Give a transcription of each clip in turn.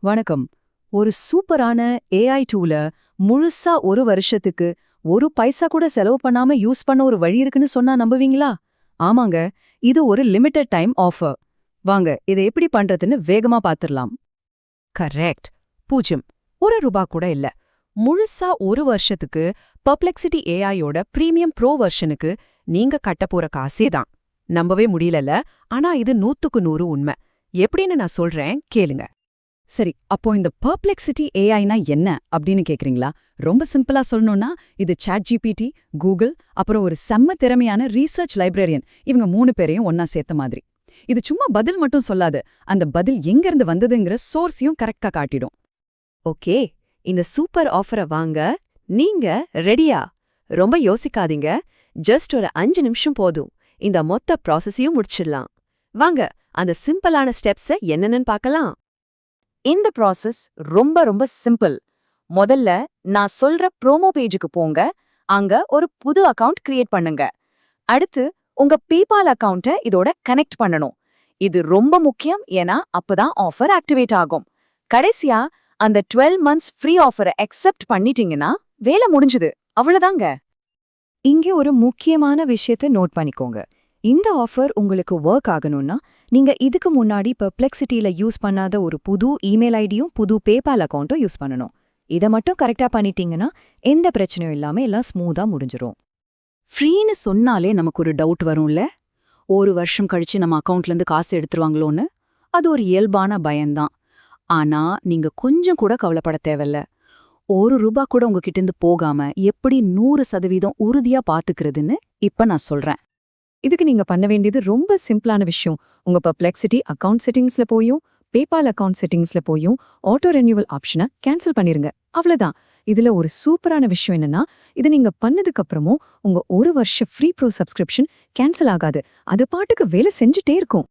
வணக்கம். ஒரு சூப்பரான ஏஐ டூல முழுசா ஒரு வருஷத்துக்கு ஒரு பைசா கூட செலவு பண்ணாம யூஸ் பண்ண ஒரு வழி இருக்குன்னு சொன்னா நம்புவீங்களா? ஆமாங்க, இது ஒரு லிமிடெட் டைம் ஆஃபர். வாங்க, இதை எப்படி பண்றதுன்னு வேகமா பாத்துரலாம். கரெக்ட். 0 ரூபா கூட இல்ல. முழுசா ஒரு வருஷத்துக்கு பெர்ப்ளெக்சிட்டி ஏஐயோட பிரீமியம் ப்ரோ வெர்ஷனுக்கு நீங்க கட்டப்போற காசே தான். நம்பவே முடியலல, ஆனா இது 100க்கு 100 உண்மை. எப்படின்னு நான் சொல்றேன், கேளுங்க. சரி, அப்போ இந்த பெர்ப்ளெக்சிட்டி ஏஐனா என்ன அப்படின்னு கேக்குறீங்களா? ரொம்ப சிம்பிளா சொல்லணும்னா, இது சாட்ஜிபிடி, கூகுள், அப்புறம் ஒரு செம்ம திறமையான ரீசர்ச் லைப்ரரியன், இவங்க 3 பேரையும் ஒன்னா சேர்த்த மாதிரி. இது சும்மா பதில் மட்டும் சொல்லாது, அந்த பதில் எங்கிருந்து வந்ததுங்கிற சோர்ஸையும் கரெக்டா காட்டிடும். ஓகே, இந்த சூப்பர் ஆஃபரை வாங்க நீங்க ரெடியா? ரொம்ப யோசிக்காதீங்க, ஜஸ்ட் ஒரு 5 நிமிஷம் போதும். இந்த மொத்த ப்ராசஸையும் முடிச்சிடலாம். வாங்க, அந்த சிம்பிளான ஸ்டெப்ஸை என்னென்னு பார்க்கலாம். இந்த ப்ராசஸ் ரொம்ப சிம்பிள். முதல்ல நான் சொல்ற ப்ரோமோ பேஜுக்கு போங்க. அங்க ஒரு புது அக்கவுண்ட் கிரியேட் பண்ணுங்க. அடுத்து உங்க பேபால் அக்கவுண்ட்டை இதோட கனெக்ட் பண்ணணும். இது ரொம்ப முக்கியம், ஏன்னா அப்பதான் ஆஃபர் ஆக்டிவேட் ஆகும். கடைசியா அந்த 12 months ஃப்ரீ ஆஃபரை அக்செப்ட் பண்ணிட்டீங்கன்னா வேலை முடிஞ்சுது. அவ்வளவுதாங்க. இங்கே ஒரு முக்கியமான விஷயத்தை நோட் பண்ணிக்கோங்க. இந்த ஆஃபர் உங்களுக்கு ஒர்க் ஆகணும்னா நீங்க இதுக்கு முன்னாடி பெர்ப்ளெக்சிட்டியில யூஸ் பண்ணாத ஒரு புது இமெயில் ஐடியும் புது பேபால் அக்கவுண்ட்டும் யூஸ் பண்ணணும். இதை மட்டும் கரெக்டா பண்ணிட்டீங்கன்னா எந்த பிரச்சனையும் இல்லாம எல்லாம் ஸ்மூதா முடிஞ்சிரும். ஃப்ரீன்னு சொன்னாலே நமக்கு ஒரு டவுட் வரும்ல, ஒரு வருஷம் கழிச்சு நம்ம அக்கவுண்ட்லேருந்து காசு எடுத்துருவாங்களோன்னு. அது ஒரு இயல்பான பயம்தான். ஆனா நீங்க கொஞ்சம் கூட கவலைப்பட தேவையில்ல. 1 ரூபா கூட உங்ககிட்ட இருந்து போகாம எப்படி 100% உறுதியா பாத்துக்கிறதுன்னு இப்ப நான் சொல்றேன். இதுக்கு நீங்க பண்ண வேண்டியது ரொம்ப சிம்பிளான விஷயம். உங்க பெர்ப்ளெக்சிட்டி அக்கவுண்ட் செட்டிங்ஸ்ல போயும் பேபால் அக்கவுண்ட் செட்டிங்ஸ்ல போயும் ஆட்டோ ரெனியூவல் ஆப்ஷனை கேன்சல் பண்ணிருங்க. அவ்வளவுதான். இதுல ஒரு சூப்பரான விஷயம் என்னன்னா, இது நீங்க பண்ணதுக்கு அப்புறமும் உங்க 1 வருஷ ஃப்ரீ ப்ரோ சப்ஸ்கிரிப்ஷன் கேன்சல் ஆகாது. அது பாட்டுக்கு வேலை செஞ்சுட்டே இருக்கும்.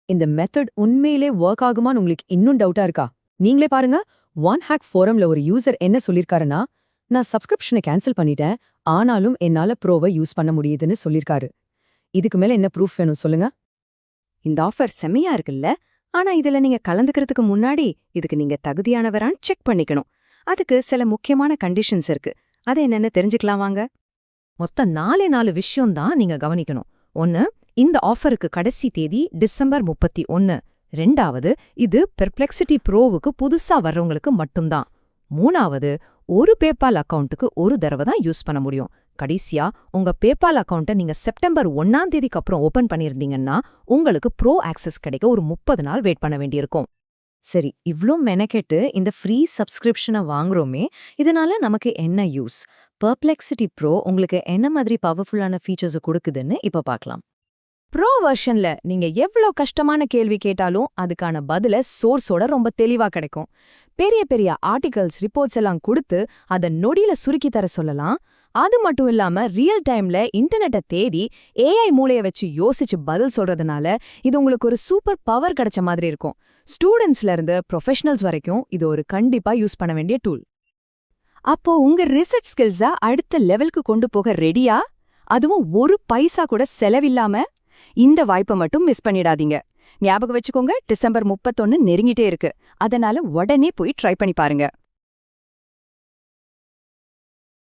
இந்த மெத்தட் உண்மையிலே ஒர்க் ஆகுமான்னு உங்களுக்கு இன்னும் டவுட்டா இருக்கா? நீங்களே பாருங்க. ஒன் ஹேக் ஃபோரம்ல ஒரு யூசர் என்ன சொல்லிருக்காருன்னா, நான் சப்ஸ்கிரிப்ஷனை கேன்சல் பண்ணிட்டேன், ஆனாலும் என்னால ப்ரோவை யூஸ் பண்ண முடியுதுன்னு சொல்லிருக்காரு. இதுக்கு மேல என்ன ப்ரூஃப் வேணும் சொல்லுங்க? இந்த ஆஃபர் செம்மையா இருக்குல்ல, ஆனா இதுல நீங்க கலந்துக்கிறதுக்கு முன்னாடி இதுக்கு நீங்க தகுதியானவரான்னு செக் பண்ணிக்கணும். அதுக்கு சில முக்கியமான கண்டிஷன்ஸ் இருக்கு. அது என்னன்னு தெரிஞ்சுக்கலாம் வாங்க. மொத்தம் 4 விஷயம்தான் நீங்க கவனிக்கணும். 1, இந்த ஆஃபருக்கு கடைசி தேதி டிசம்பர் 31. 2வது, இது பெர்ப்ளெக்சிட்டி ப்ரோவுக்கு புதுசா வர்றவங்களுக்கு மட்டும்தான். 3வது, ஒரு பேபால் அக்கவுண்ட்டுக்கு ஒரு தடவை தான் யூஸ் பண்ண முடியும். கடைசியா, உங்க பேபால் அக்கவுண்ட்டை நீங்க செப்டம்பர் 1ஆம் தேதிக்கு அப்புறம் ஓபன் பண்ணியிருந்தீங்கன்னா உங்களுக்கு ப்ரோ ஆக்சஸ் கிடைக்க ஒரு 30 நாள் வெயிட் பண்ண வேண்டியிருக்கும். சரி, இவ்ளோ மெனக்கெட்டு இந்த ஃப்ரீ சப்ஸ்கிரிப்ஷனை வாங்குறோமே, இதனால நமக்கு என்ன யூஸ்? பெர்ப்ளெக்சிட்டி ப்ரோ உங்களுக்கு என்ன மாதிரி பவர்ஃபுல்லான ஃபீச்சர்ஸ் கொடுக்குதுன்னு இப்ப பார்க்கலாம். ப்ரோ வெர்ஷன்ல நீங்க எவ்ளோ கஷ்டமான கேள்வி கேட்டாலும் அதுக்கான பதில சோர்ஸோட ரொம்ப தெளிவா கிடைக்கும். பெரிய பெரிய ஆர்டிகல்ஸ், ரிப்போர்ட்ஸ் எல்லாம் கொடுத்து அதை நொடியில சுருக்கி தர சொல்லலாம். அது மட்டும் இல்லாம ரியல் டைம்ல இன்டர்நெட்டை தேடி ஏஐ மூளைய வச்சு யோசிச்சு பதில் சொல்றதுனால இது உங்களுக்கு ஒரு சூப்பர் பவர் கிடைச்ச மாதிரி இருக்கும். ஸ்டூடெண்ட்ஸ்ல இருந்து ப்ரொஃபஷனல்ஸ் வரைக்கும் இது ஒரு கண்டிப்பா யூஸ் பண்ண வேண்டிய டூல். அப்போ உங்க ரிசர்ச் ஸ்கில்ஸை அடுத்த லெவலுக்கு கொண்டு போக ரெடியா? அதுவும் ஒரு பைசா கூட செலவில்லாம? இந்த வாய்ப்பை மட்டும் மிஸ் பண்ணிடாதீங்க. ஞாபகம் வச்சுக்கோங்க, டிசம்பர் 31 நெருங்கிட்டே இருக்கு. அதனால உடனே போய் ட்ரை பண்ணி பாருங்க.